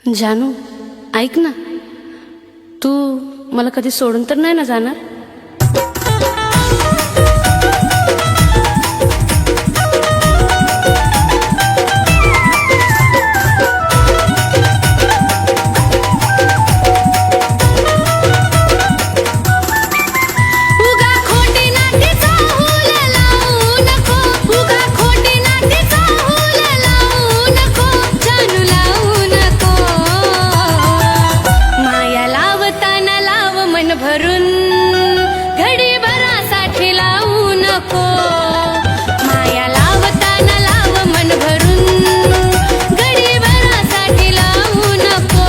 जानू ऐक ना, तू मला कधी सोडून तर नाही ना जाणार? भरून घडी भरासाठी लावू नको, माया लावताना लाव मन भरून घडी भरासाठी लावू नको.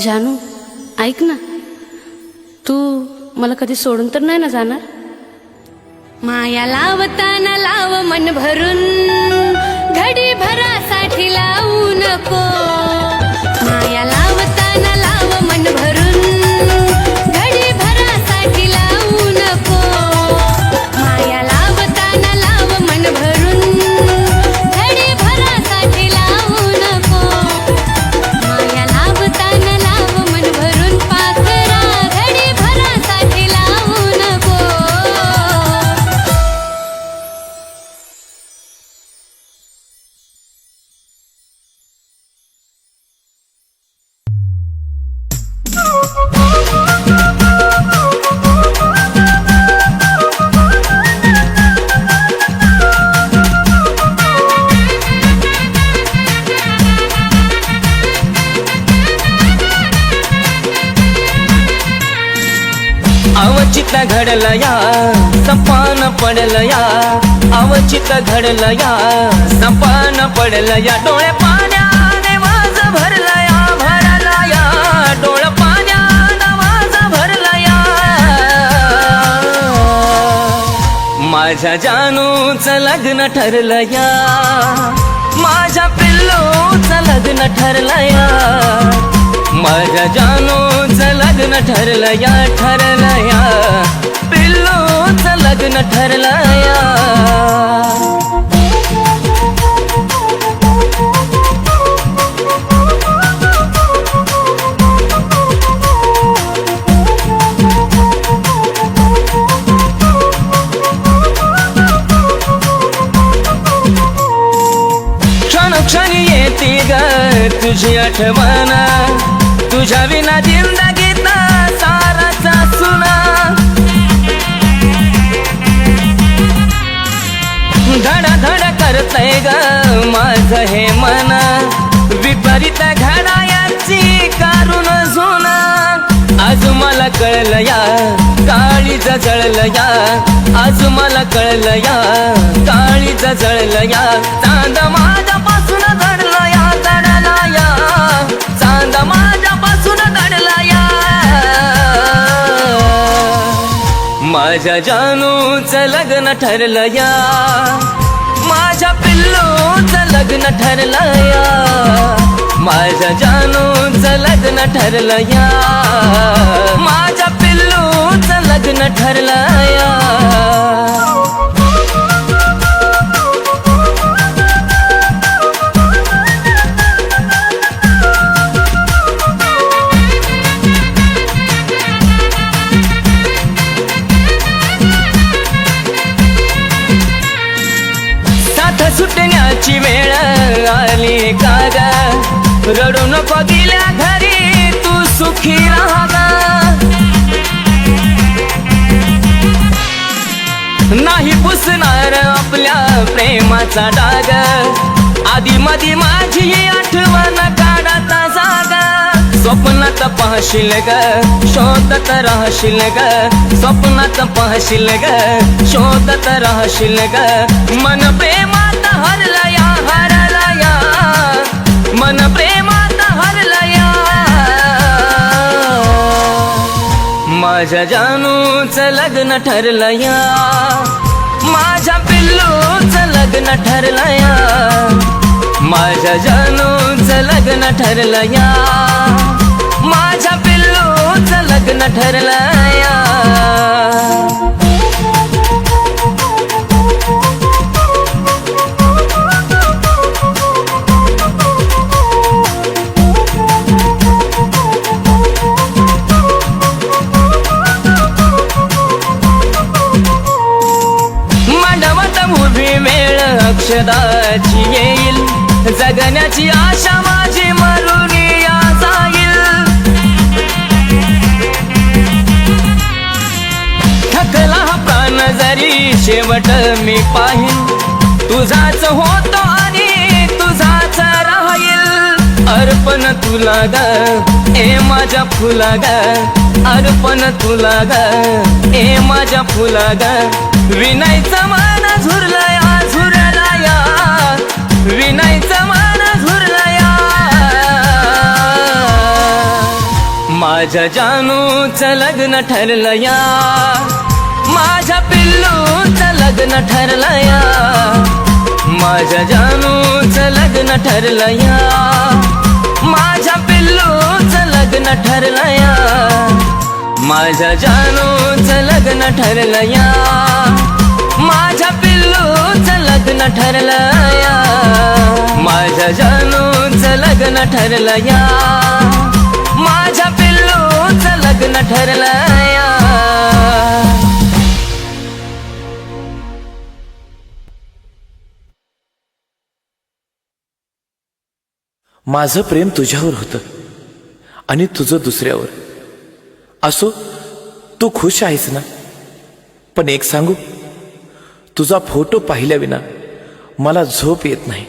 जानू ऐक ना, तू मला कधी सोडून तर नाही ना जाणार? माया लावताना लाव मन भरून घडी भरासाठी लावू नको, माया लावताना लाव मन भरून घडी भरासाठी लावू नको, माया लावताना लाव मन भरून घडी भरासाठी लावू नको, माया लावताना लाव मन भरून पाखरा घडी भरासाठी लावू नको. अवचित घडलं या सपान पडलं या, अवचित घडलं या सपान पडलं या, डोळे पाण्याने वाज भरलं या, भरला या डोळे पाण्याने वाज भरलं या. माझ्या जानूचं लग्न ठरलं या, माझ्या पिल्लूचं लग्न ठरलं या. ठरलं या ठरलं या पिल्लूचं लग्न ठरलं या क्षणी येते ग तुझी आठवण तुझ्या विना जिंदगीत साराचा सुना धडा धडा करतय ग माझं हे मन विपरीत घडायाची कारून जुना आज मला कळलं या काळीज जळलं या आज मला कळलं या काळीज जळलं या चांद माझ्यापासून दडला या दडला या चांद माझ्यापासून दडला या माझ्या जानूचं लग्न ठरलं या माझ्या पिल्लूचं लग्न ठरलं या माझ्या जानूचं लग्न ठरलं या माझ्या पिल्लूचं लग्न ठरलं या सुटण्याची वेळ आली का ग रडू नको गेल्या घरी तू सुखी राहा नाही पुसणार आपल्या प्रेमाचा डाग आधी मधी माझी आठवण काढता जागा स्वप्नात पाहशील ग शोधत राहशील ग स्वप्नात पाहशील ग शोधत राहशील ग मन प्रेमात हरला या मन प्रेमात हरला या माझ्या जानूचं लग्न ठरलं या माझ्या पिल्लूचं लग्न ठरलं या माझ्या जानूचं लग्न ठरलं या माझ्या पिल्लूचं लग्न ठरलं या अक्षदाची येईल जगण्याची आशा माझी मरून या जाईल थकला हा प्राण जरी शेवट मी पाहिन तुझाच होतो आणि तुझाच राहील अर्पण तुला ग ए माझ्या फुला ग अर्पण तुला ग ए माझ्या फुला ग विनायचं मन झुरलं या झुरला या विनायचं मन झुरलं या माझ्या जानूचं लग्न ठरलं या माझ्या पिल्लूचं लग्न ठरलं या माझ्या जानूचं लग्न ठरलं या माझ्या पिल्लूचं लग्न ठरलं या माझ्या जानूचं लग्न ठरलं या माझ्या पिल्लूचं लग्न ठरलं या माझ्या जानूचं लग्न ठरलं या माझ्या पिल्लूचं लग्न ठरलं या माझं प्रेम तुझ्यावर होतं आणि तुझं दुसऱ्यावर असो तू खुश आहेस ना पण एक सांगू तुझा फोटो पाहिल्या विना मला झोप येत नाही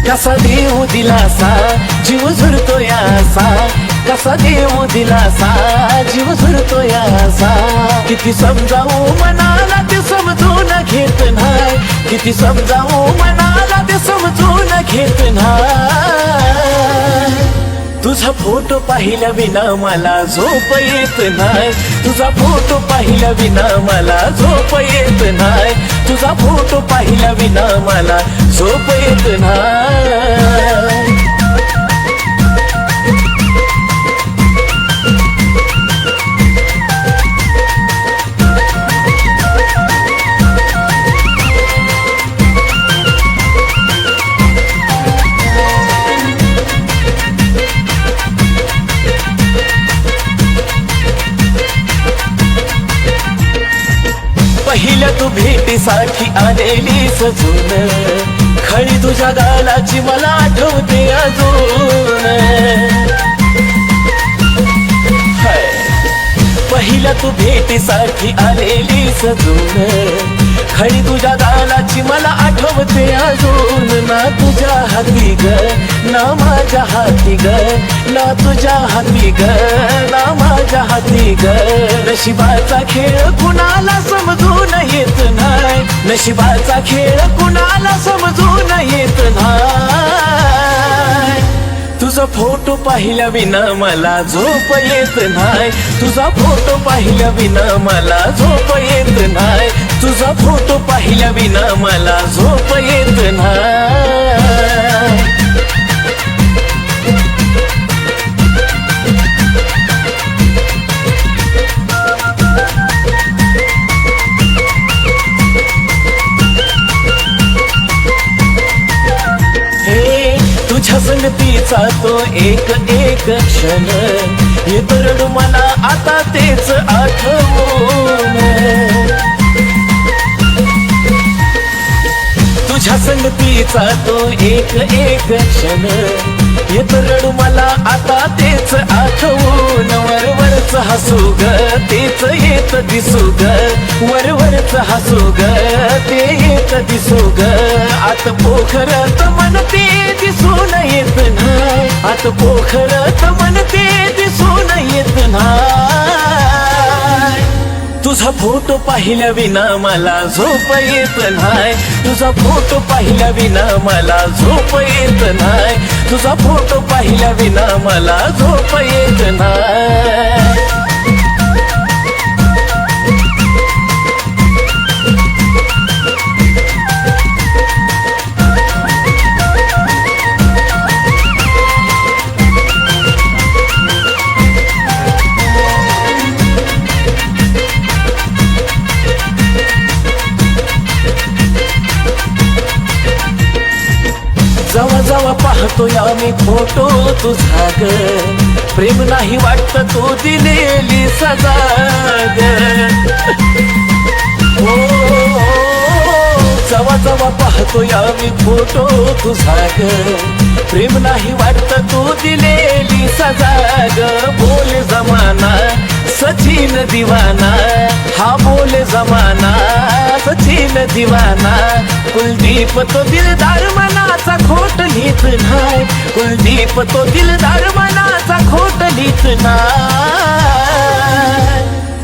कसा देव दिलासा जीव झुरतो यासा कसा देव दिलासा जीव झुरतो यासा किती समजावू मनाला ते समजून घेत नाही किती समजावू मनाला ते समजून घेत नाही तुझा फोटो पाहिल्या विना मला झोप येत नाही, तुझा फोटो पाहिल्या विना मला झोप येत नाही, तुझा फोटो पाहिल्या विना मला झोप येत नाही. पहिल्या तू भेटीसाठी आलेली सजून, खळी तुझ्या गालाची मला आठवते अजून. पहिल्या तू भेटीसाठी आलेली सजून, खळी तुझ्या गालाची मला आठवते अजून. ना तुझ्या हाती ग ना माझ्या हाती ग, ना तुझ्या हाती ग ना माझ्या हाती ग. नशिबाचा खेळ कुणाला समजून येत नाही, नशिबाचा खेळ कुणाला समजून येत नाही. तुझा फोटो पाहिल्या विना मला झोप येत नाही, तुझा फोटो पाहिल्या विना मला झोप येत नाही, तुझा फोटो पाहिल्या विना मला झोप येत नाही. तुझ्या संगतीचा तो एक एक क्षण येतो रडू मला आता तेच आठवून. तुझ्या संगतीचा तो एक एक क्षण येतो रडू मला आता तेच आठवून. वरवरच हसू ग तेच येत दिसू ग, वरवरच हसू ग ते येत दिसू ग. आत पोखरत म्हणते दिसून येत नाही, आत पोखरत म्हणते दिसून येत नाही. तुझा फोटो पाहिल्या विना मला झोप येत नाही, तुझा फोटो पाहिल्या विना मला झोप येत नाही, तुझा फोटो पाहिल्या विना मला झोप येत नाही. जवा जवा पाहतोय आम्ही फोटो तुझा ग, प्रेम नाही वाटत तो दिलेली सजा ग. जवा जवा पाहतोय आम्ही फोटो तुझा ग, प्रेम नाही वाटत तो दिलेली सजा ग. बोले जमाना सचिन दिवाना, हा बोले जमाना सचिन दिवाना. कुलदीप तो दिलदार मनाचा खोट लिहित नाही, कुलदीप तो दिलदार मनाचा खोट लिहित नाही.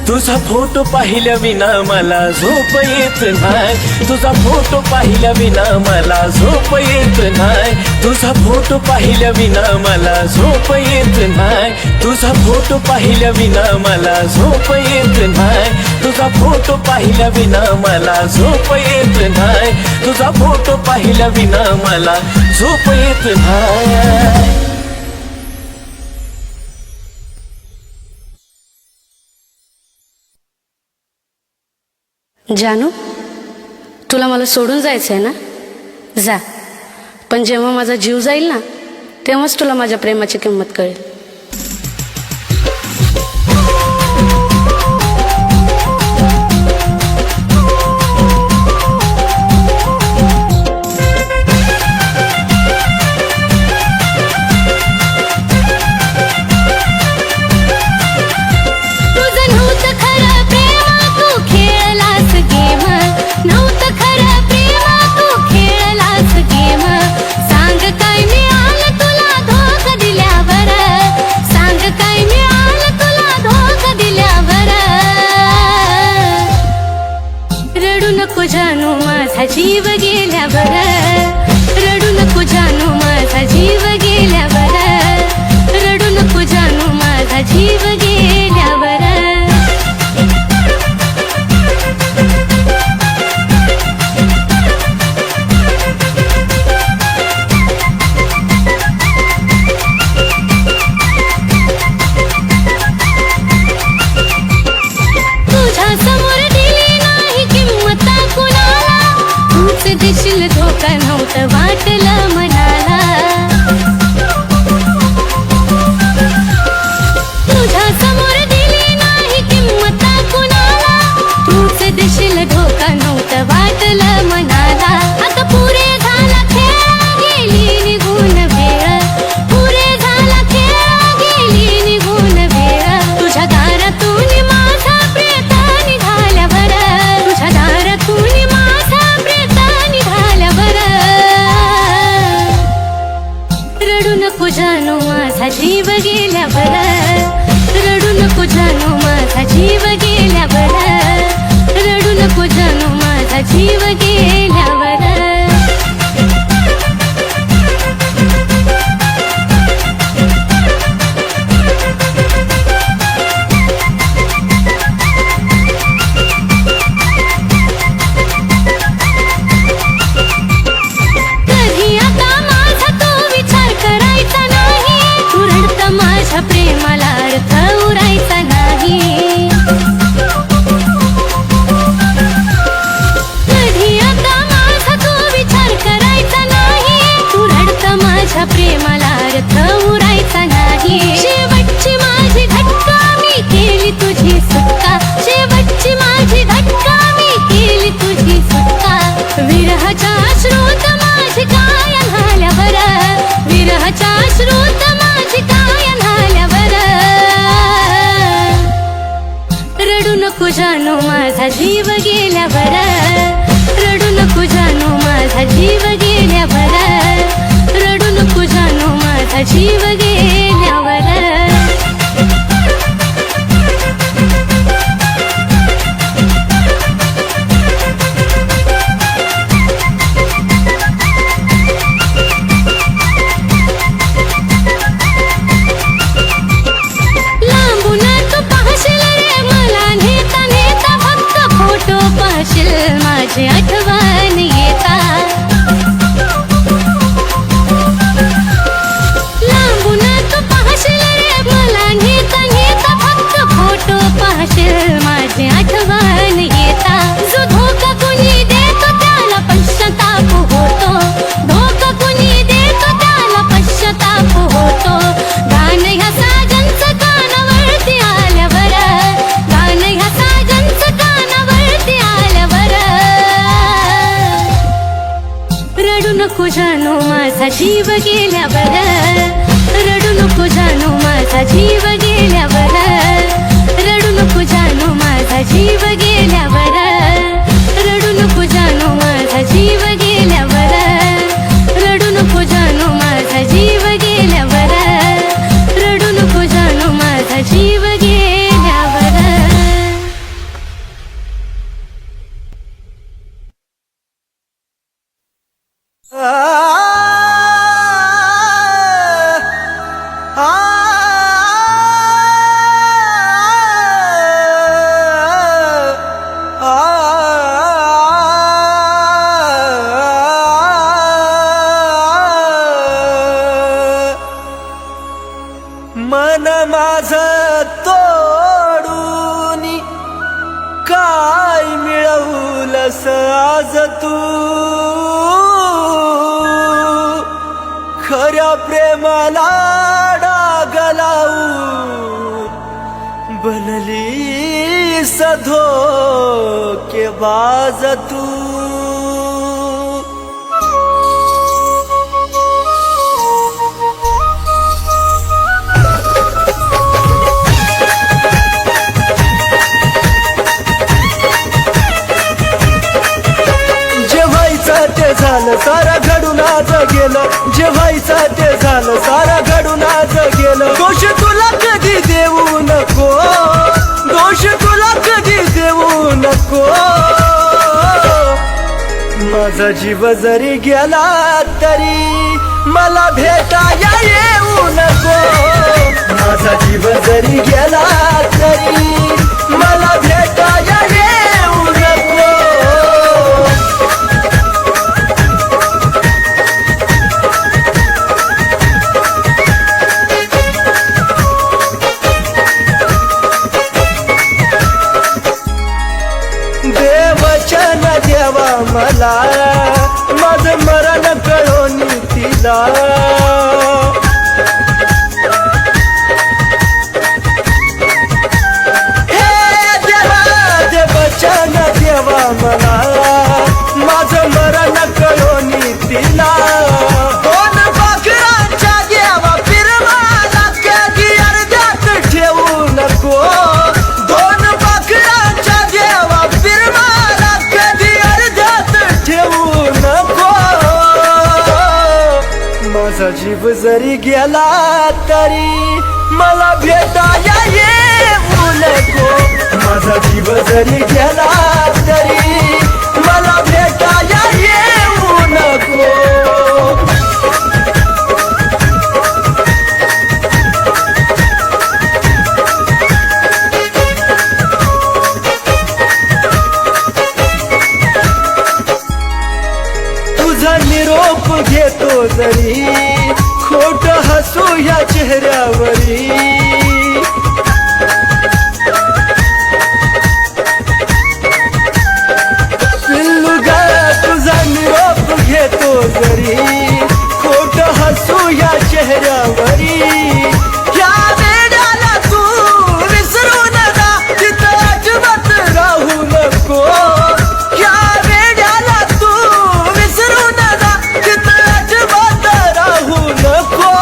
तुझा फोटो पाहिल्या विना मला झोप येत नाही, तुझा फोटो पाहिल्या विना मला झोप येत नाही, तुझा फोटो पाहिल्या विना मला झोप येत नाही, तुझा फोटो पाहिल्या विना मला झोप येत नाही, तुझा फोटो पाहिल्या विना मला झोप येत नाही, तुझा फोटो पाहिल्या विना मला झोप येत नाही. जानू, तुला मला सोडून जायचं आहे ना, जा. पण जेव्हा माझा जीव जाईल ना, तेव्हाच तुला माझ्या प्रेमाची किंमत कळेल. सांग काय मिळालं तुला धोका दिल्यावर. रडू नको जानू माझा जीव गेल्यावर, रडू नको जानू माझा जीव गेल्यावर, रडू नको जानू माझा जीव गेल्यावर. कधी आता माझा तो विचार करायचा नाही, तू रडतं माझ्या प्रेमाला अर्थ उरायचा नाही. कधी आता माझा तो विचार करायचा नाही, तू रडतं माझ्या प्रेमाला अर्थ उरायचा नाही. शेवटची माझी घटका मी केली तुझी सुटका, शेवटची माझी घटका मी केली तुझी सुटका. विरहाच्या अश्रूत माझी काय झाल्यावर, विरहाच्या अश्रूत माझी काय झाल्यावर. रडू नको जानू माझा जीव गेल्यावर, रडू नको जानू माझा जीव गेल्यावर, रडू नको जानू माझा जीव गेल्यावर. लांबून तू पाहशील रे मला नेता नेता, फक्त फोटो पाहशील माझी आठवण येता. लांबून तू पाहशील रे मला नेता नेता, फक्त फोटो पाहशील माझी आठवण येता. जो धोका कुणी देतो त्याला पश्चाताप होतो, धोका कुणी देतो त्याला पश्चाताप होतो. गाणं ह्या साजनचं कानावरती आल्यावर, गाणं ह्या साजनचं कानावरती आल्यावर. रडू नको जानू माझा जीव गेल्यावर, रडू नको जानू माझा जीव गेल्यावर, रडू नको जानू माझा जीव गेल्यावर, रडू नको जानू माझा जीव गेल्यावर, रडू नको जानू माझा जीव गेल्यावर, रडू नको जानू माझा जीव गेल्यावर. मन माझ तोडून काय मिळवलंस आज तू, खऱ्या प्रेमाला डाग लावून बनलीस धोकेबाज तू. ते झालं सारा घडून आज गेलं, जे व्हायचं ते झालं सारा घडून आज गेलं. दोष तुला कधी देऊ नको, दोष तुला कधी देऊ नको. माझा जीव जरी गेला तरी मला भेटाया येऊ नको, माझा जीव जरी गेला तरी मला भेटाया येऊ नको. देवचन देवा मला माझं मरण कळोनी तिला. जीव जरी गेला तरी मला भेटाया येऊ नको. माझा जीव जरी गेला तरी मला भेटाया येऊ नको. तुझा निरोप घेतो जरी खोट हसू या चेहऱ्यावरी. पिल्लू ग तुझा निरोप घेतो जरी खोट हसू या चेहऱ्यावरी. या वेड्याला तू विसरू नका तिथं अजिबात राहू नको. या वेड्याला तू विसरू नका तिथं अजिबात राहू नको.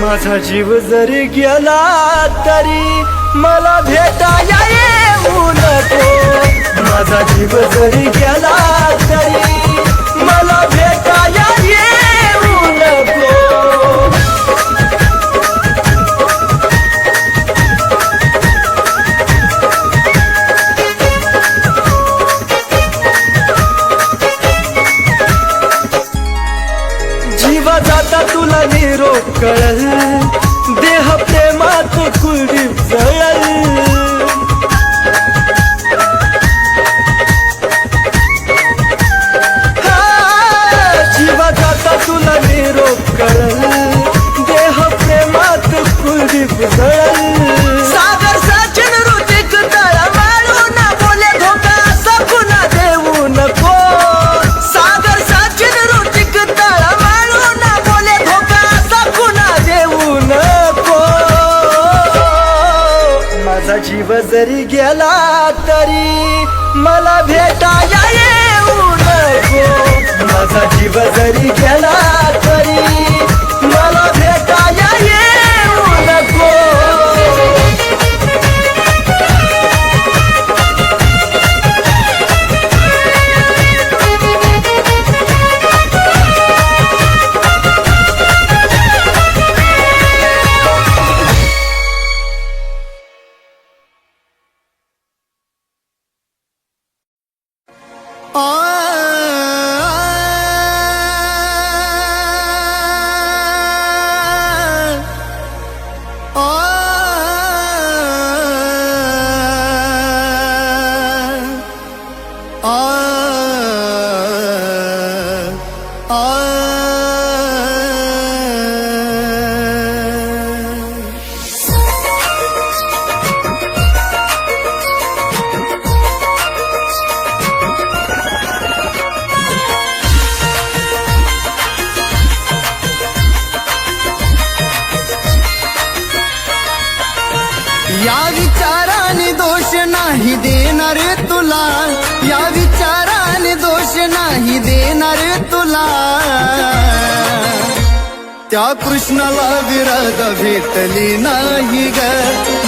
माझा जीव जरी गेला तरी मला भेटाया येऊ नको. माझा जीव जरी गेला तरी मला भेटाया येऊ नको. जीवा जाता तुला निरोप कळल देह प्रेमात कुलदीप जळल. जीवा जाता तुला निरोप कळल देह प्रेमात कुलदीप जळल. सागर सचिन ऋतिक तळमळू न बोले धोका असा पुन्हा देऊ नको. सागर सचिन ऋतिक तळमळू न बोले धोका असा पुन्हा देऊ नको. माझा जीव जरी गेला तरी मला भेटाया येऊ नको. माझा जीव जरी गेला तरी मला भेटाया येऊ नको. या विचाराने दोष नाही देणार तुला. या विचाराने दोष नाही देणार तुला. त्या कृष्णाला विरध भेटली नाही ग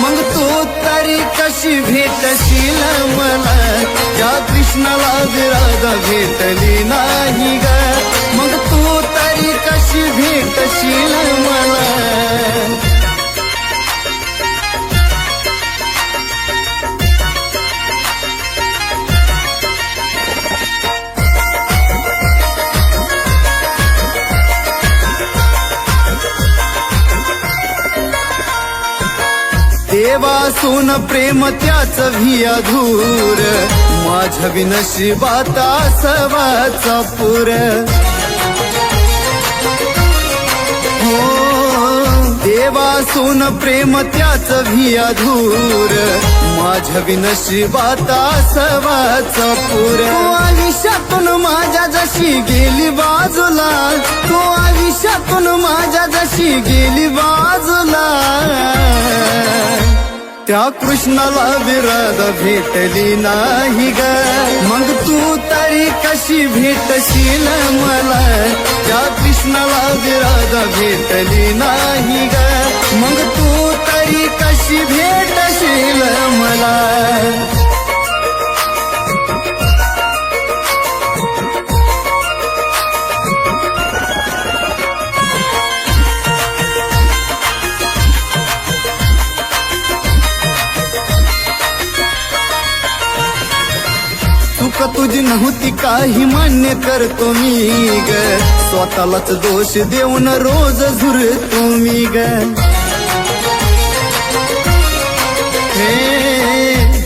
मग तू तरी कशी भेटशील मला. त्या कृष्णाला विरध भेटली नाही ग मग तू तरी कशी भेटशील मला. देवासून प्रेम त्याच भी अधूर. माझ्या विनशिबात सवाचा पुर. हो देवासून प्रेम त्याच भी अधूर. माझ्या विनशिबात सवाचा पुर. तो आयुष्यातून माझ्या जशी गेली बाजूला. तो आयुष्यातून माझ्या जशी गेली बाजूला. त्या कृष्णाला विरध भेटली नाही ग मग तू तरी कशी भेटशील मला. त्या कृष्णाला विरध भेटली नाही ग मग तू तरी कशी भेटशील मला. चूक तुझी नव्हती काही मान्य करतो मी ग स्वतःलाच दोष देऊन रोज झुरतो मी ग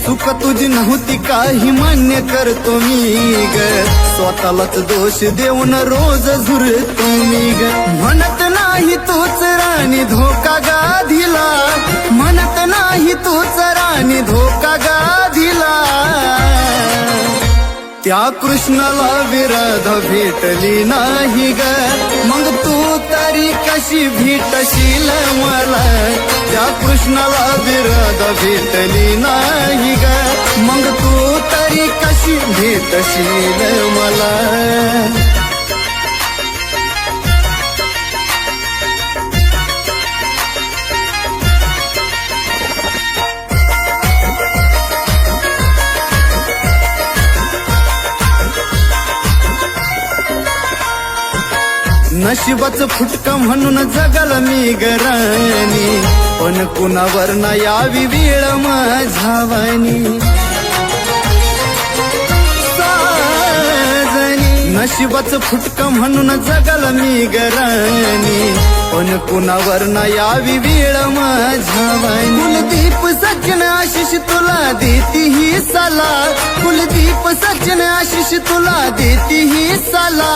चूक तुझी नव्हती काही मान्य करतो मी ग स्वतःलाच दोष देऊन रोज झुरतो मी ग म्हणत नाही तूच राणी धोका गाधीला म्हणत नाही तूच राणी धोका गाधीला त्या कृष्णाला विरोध भेटली नाही ग मग तू तरी कशी भेटशील मला त्या कृष्णाला विरोध भेटली नाही ग मग तू तरी कशी भेटशील मला नशिबाचं फुटका म्हणून जगल मी गराणी पण कुणावर न यावी वेळ माझावानी नशिबाचं फुटका म्हणून जगल मी गराणी पण कुणावर न यावी वेळ माझावानी कुलदीप सज्जन आशिष तुला देती ही सला कुलदीप सज्जन आशिष तुला देती ही सला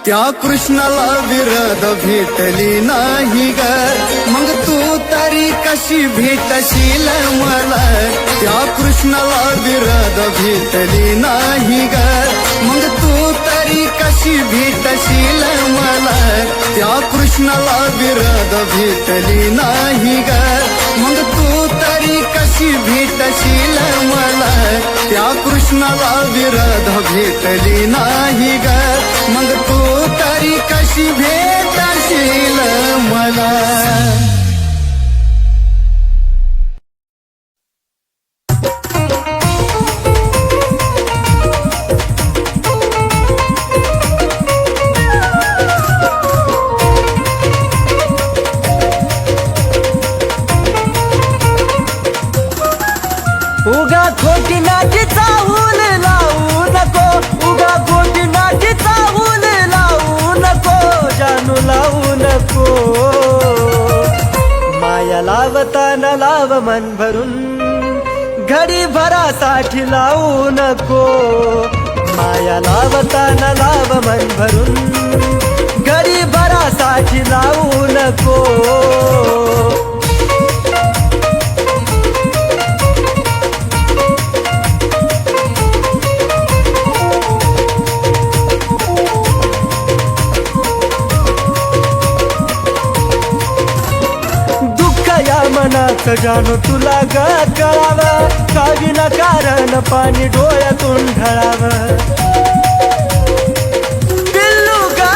त्या कृष्णाला विरोध भेटली नाही ग मग तू तरी कशी भेटशील मला त्या कृष्णाला विरोध भेटली नाही ग मग तू तरी कशी भेटशील मला त्या कृष्णाला विरोध भेटली नाही ग मग तू तरी कशी भेटशील मला त्या कृष्णाला विरोध भेटली नाही ग मग तू तरी कशी भेटशील मला उगा खोटी नाटी चाहूल लावू नको उगा खोटी नाटी चाहूल लावू नको जानू लावू नको माया लावताना लाव मन भरून घडी भरासाठी लावू नको माया लावताना लाव मन भरून घडी भरासाठी लावू नको मनात जाणू तुला ग कळावं का विनाकारण पाणी डोळ्यातून ढळावं पिल्लू ग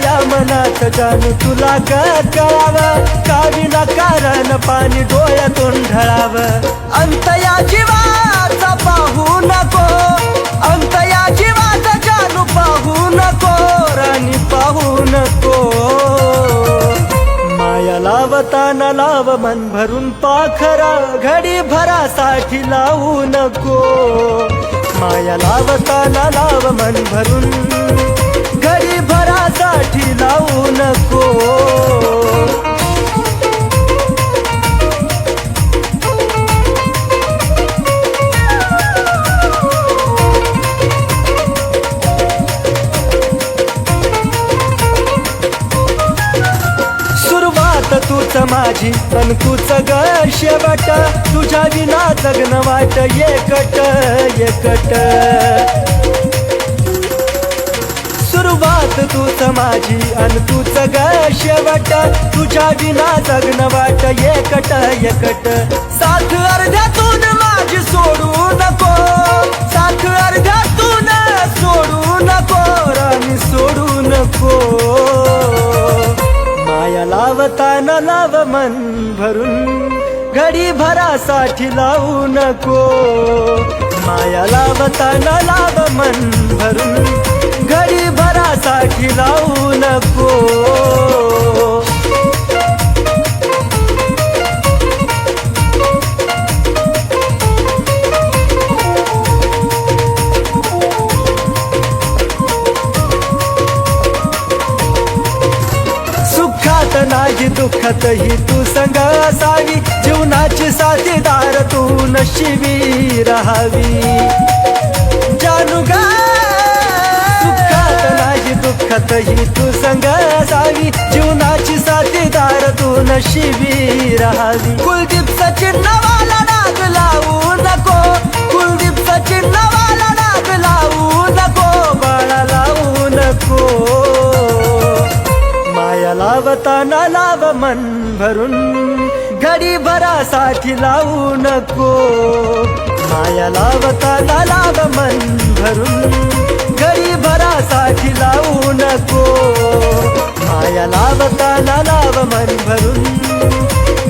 या मनात जाणू तुला ग कळावं का विनाकारण पाणी डोळ्यातून ढळावं अंत या जीवाचा पाहू नको अंत या जीवाचा जाणू पाहू नको राणी पाहू नको माया लावताना लाव मन भरून पाखरा घडी भरासाठी लावू नको माया लावताना लाव मन भरून घडी भरासाठी लावू नको तूच माझी पण तूच ग शेवट तुझ्या विना जगन वाट एकट एकट सुरुवात तूच माझी अन तूच ग शेवट तुझ्या विना जगन वाट एकट एकट साथ अर्ध्यातून माझी सोडू नको साथ अर्ध्यातून सोडू नको राणी सोडू नको माया लावताना लाव मन भरून घडी भरासाठी लावू नको माया लावताना लाव मन भरून घडी भरासाठी लावू नको दुःखातही तू संग असावी जीवनाची साथीदार तू नशिबी राहावी जानू ग सुखात नाही दुःखातही तू संग असावी जीवनाची साथीदार तू नशिबी राहावी कुलदीप सचिन नावाला डाग लावू नको कुलदीप सचिन नावाला डाग लावू नको बाळा लावू नको माया लावताना लाव मन भरून घडी भरासाठी लावू नको माया लावताना लाव मन भरून घडी भरासाठी लावू नको माया लावताना लाव मन भरून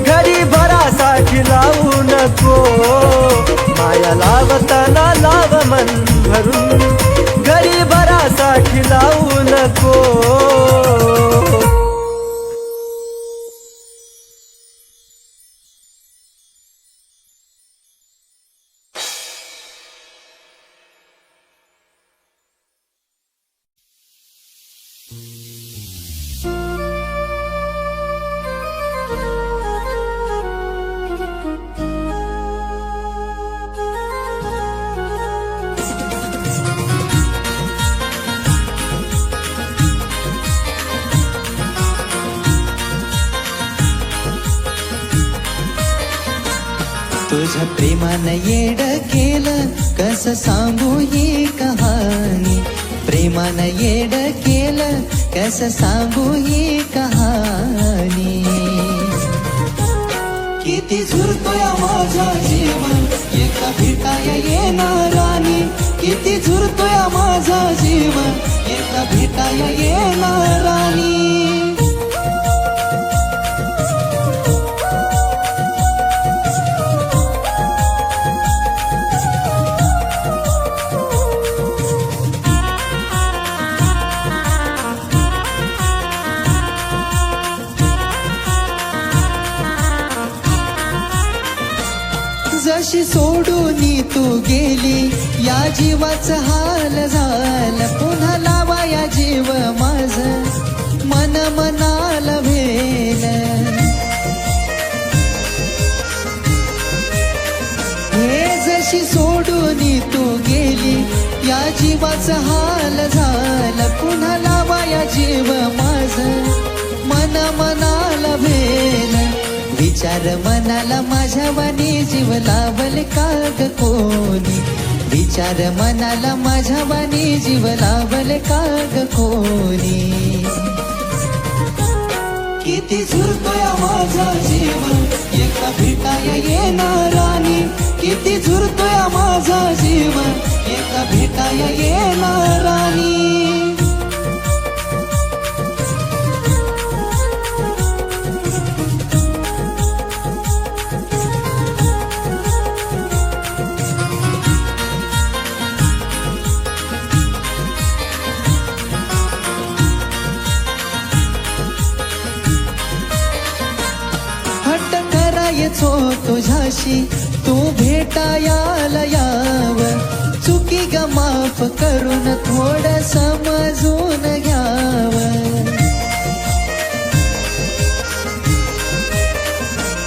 घडी भरासाठी लावू नको माया लावताना लाव मन भरून घडी भरासाठी लावू नको तुझ्या प्रेमानं येड केलं कसं सांगू ही कहाणी प्रेमानं येड केलं कसं सांगू ही कहाणी किती झुरतोय माझा जीवन एका भेटाय येणार राणी किती झुरतोय माझा जीवन एका भेटाय येणार राणी जशी सोडून तू गेली या जीवाचं हाल झालं पुन्हा लावा या जीव माझ मन मनाला भेल हे जशी सोडून तू गेली या जीवाचं हाल झालं पुन्हा लावा या जीव माझ मन मनाला भेल विचार मनाला माझ्या वाणी जीव लावल का ग कोणी विचार मनाला माझ्या वाणी जीव लावल का ग कोणी किती झुरतोय माझा जीव एका भेटाय येणार राणी किती झुरतोय माझा जीव एका भेटाय येणार राणी करायचो तुझ्याशी तू भेटायला याव चुकी ग माफ करून थोडं समजून घ्याव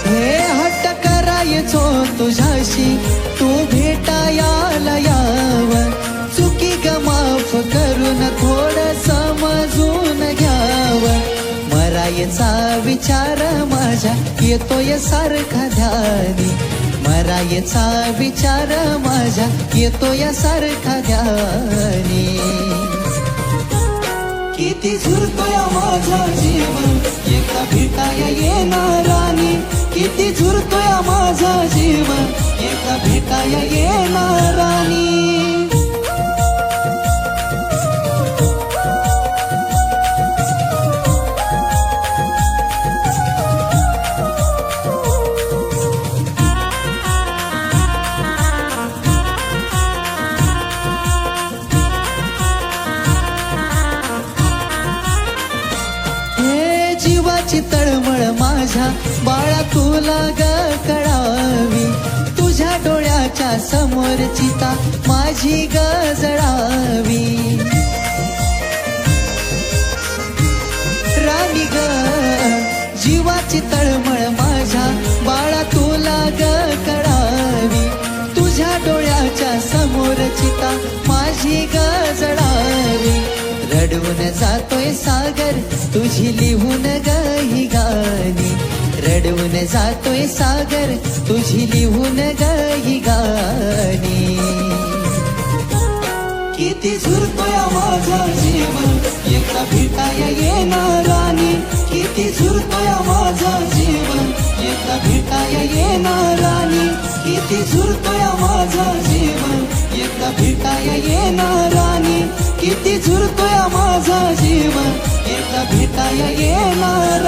हे हट्ट करायचो तुझ्याशी तू भेटायला याव चुकी ग माफ करून थोडं समजून घ्याव मरायचा विचार माझ्या येतोय सारखा ध्यानी मरायचा विचार माझ्या येतोय सारखा ध्यानी किती झुरतोय माझा जीव एका भेटाय येणार राणी किती झुरतोय माझा जीव एका भेटाय येणार राणी जीवाची तळमळ माझ्या बाळा तुला ग कळावी तुझ्या डोळ्याच्या समोर चिता माझी ग जळावी राणी ग जीवा हृदयाची तळमळ माझ्या बाळा तुला ग कळावी तुझ्या डोळ्याच्या समोर चिता माझी ग जळावी रडवून जातोय सागर तुझी लिहून ग ही गाणी रडवून जातोय सागर तुझी लिहून ग ही गाणी किती झुरतोय माझा जीव एकदा भेटाया येणार राणी किती झुरतोय माझा जीव एकदा भेटाया येणार राणी किती झुरतोय माझा जीव एकदा भेटाया येणार राणी किती झुरतोय माझा जीव एकदा भेटाया येणार